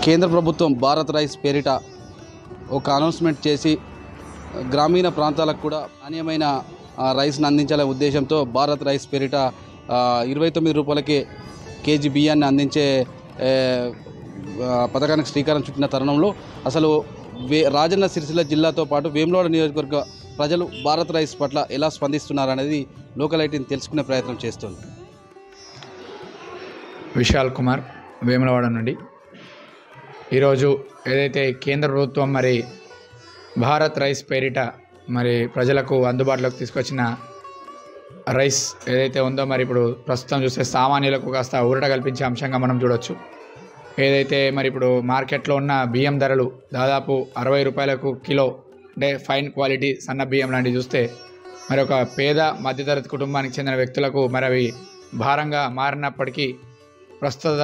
కేంద్ర ప్రభుత్వం భారత్ రైస్ పేరిట ఒక అనౌన్స్మెంట్ చేసి గ్రామీణ ప్రాంతాలకు కూడా నాణ్యమైన రైస్ను అందించాలనే ఉద్దేశంతో భారత్ రైస్ పేరిట 29 రూపాయలకి కేజీ బియ్యాన్ని అందించే పథకానికి శ్రీకారం చుట్టిన తరుణంలో అసలు రాజన్న సిరిసిల్ల జిల్లాతో పాటు వేములవాడ నియోజకవర్గ ప్రజలు భారత్ రైస్ పట్ల ఎలా స్పందిస్తున్నారనేది లోకల్ ఐటీని తెలుసుకునే ప్రయత్నం చేస్తుంది. విశాల్ కుమార్, వేములవాడ నుండి. ఈరోజు ఏదైతే కేంద్ర ప్రభుత్వం మరి భారత్ రైస్ పేరిట మరి ప్రజలకు అందుబాటులోకి తీసుకొచ్చిన రైస్ ఏదైతే ఉందో మరి ఇప్పుడు ప్రస్తుతం చూస్తే సామాన్యులకు కాస్త ఊరట కల్పించే అంశంగా మనం చూడవచ్చు. ఏదైతే మరి ఇప్పుడు మార్కెట్లో ఉన్న బియ్యం ధరలు దాదాపు 60 రూపాయలకు కిలో, అంటే ఫైన్ క్వాలిటీ సన్న బియ్యం లాంటివి చూస్తే మరి ఒక పేద మధ్యతరగతి కుటుంబానికి చెందిన వ్యక్తులకు మరి అవి భారంగా మారినప్పటికీ ప్రస్తుత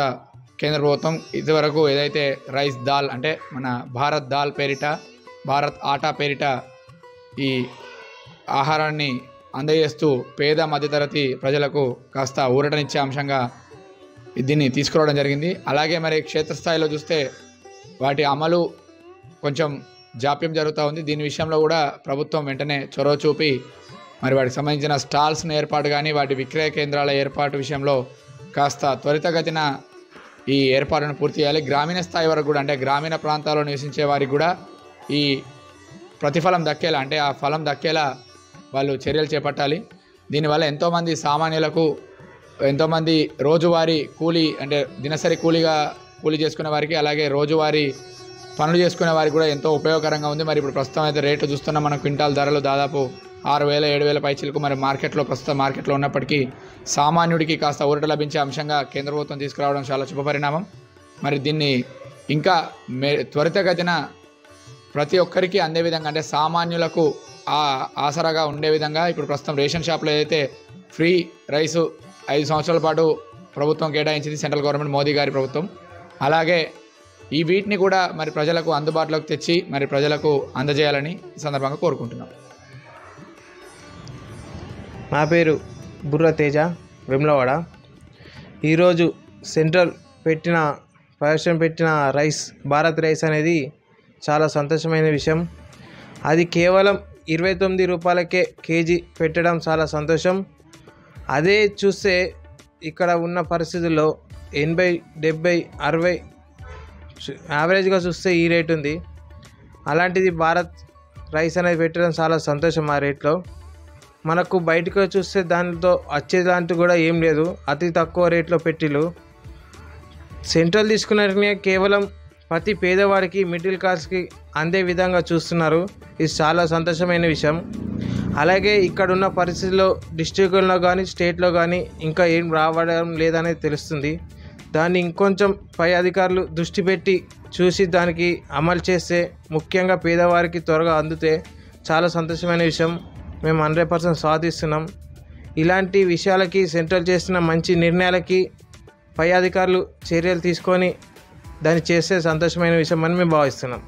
కేంద్ర ప్రభుత్వం ఇదివరకు ఏదైతే రైస్ దాల్ అంటే మన భారత్ దాల్ పేరిట, భారత్ ఆటా పేరిట ఈ ఆహారాన్ని అందజేస్తూ పేద మధ్యతరగతి ప్రజలకు కాస్త ఊరటనిచ్చే అంశంగా దీన్ని తీసుకురావడం జరిగింది. అలాగే మరి క్షేత్రస్థాయిలో చూస్తే వాటి అమలు కొంచెం జాప్యం జరుగుతూ ఉంది. దీని విషయంలో కూడా ప్రభుత్వం వెంటనే చొరవ చూపి మరి వాటికి సంబంధించిన స్టాల్స్ని ఏర్పాటు కానీ వాటి విక్రయ కేంద్రాల ఏర్పాటు విషయంలో కాస్త త్వరితగతిన ఈ ఏర్పాటును పూర్తి చేయాలి. గ్రామీణ స్థాయి వరకు కూడా, అంటే గ్రామీణ ప్రాంతాల్లో నివసించే వారికి కూడా ఈ ప్రతిఫలం దక్కేలా, అంటే ఆ ఫలం దక్కేలా వాళ్ళు చర్యలు చేపట్టాలి. దీనివల్ల ఎంతోమంది సామాన్యులకు, ఎంతోమంది రోజువారీ కూలీ, అంటే దినసరి కూలీ చేసుకునే వారికి, అలాగే రోజువారీ పనులు చేసుకునే వారికి కూడా ఎంతో ఉపయోగకరంగా ఉంది. మరి ఇప్పుడు ప్రస్తుతం అయితే రేటు చూస్తున్న మనం క్వింటాల్ ధరలు దాదాపు 6,000-7,000 పైచీలకు మరి ప్రస్తుతం మార్కెట్లో ఉన్నప్పటికీ సామాన్యుడికి కాస్త ఊరట లభించే అంశంగా కేంద్ర ప్రభుత్వం తీసుకురావడం చాలా శుభపరిణామం. మరి దీన్ని ఇంకా త్వరితగతిన ప్రతి ఒక్కరికి అందే విధంగా, అంటే సామాన్యులకు ఆసరాగా ఉండే విధంగా ఇప్పుడు ప్రస్తుతం రేషన్ షాప్లో ఏదైతే ఫ్రీ రైసు 5 సంవత్సరాల పాటు ప్రభుత్వం కేటాయించింది సెంట్రల్ గవర్నమెంట్, మోదీ గారి ప్రభుత్వం, అలాగే ఈ వీటిని కూడా మరి ప్రజలకు అందుబాటులోకి తెచ్చి మరి ప్రజలకు అందజేయాలని ఈ సందర్భంగా కోరుకుంటున్నాం. నా పేరు బుర్ర తేజ, వేములవాడ. ఈరోజు సెంట్రల్ ప్రవేశం పెట్టిన రైస్, భారత్ రైస్ అనేది చాలా సంతోషమైన విషయం. అది కేవలం 29 రూపాయలకే కేజీ పెట్టడం చాలా సంతోషం. అదే చూస్తే ఇక్కడ ఉన్న పరిస్థితుల్లో 80, 70, 60 యావరేజ్గా చూస్తే ఈ రేట్ ఉంది. అలాంటిది భారత్ రైస్ అనేది పెట్టడం చాలా సంతోషం. ఆ రేట్లో మనకు బయటకు చూస్తే దానితో వచ్చేదాంట్లో కూడా ఏం లేదు, అతి తక్కువ రేట్లో పెట్టిలు. సెంట్రల్ తీసుకున్నట్టుగా కేవలం ప్రతి పేదవాడికి, మిడిల్ క్లాస్కి అందే విధంగా చూస్తున్నారు. ఇది చాలా సంతోషమైన విషయం. అలాగే ఇక్కడున్న పరిస్థితుల్లో డిస్ట్రిక్ట్లో కానీ స్టేట్లో కానీ ఇంకా ఏం రావడం లేదనేది తెలుస్తుంది. దాన్ని ఇంకొంచెం పై అధికారులు దృష్టి పెట్టి చూసి దానికి అమలు చేస్తే, ముఖ్యంగా పేదవారికి త్వరగా అందుతే చాలా సంతోషమైన విషయం. మేము 100% స్వాగతిస్తున్నాం. ఇలాంటి విషయాలకి, సెంట్రల్ చేసిన మంచి నిర్ణయాలకి పై అధికారులు చర్యలు తీసుకొని దాన్ని చేస్తే సంతోషమైన విషయం అని మేము భావిస్తున్నాం.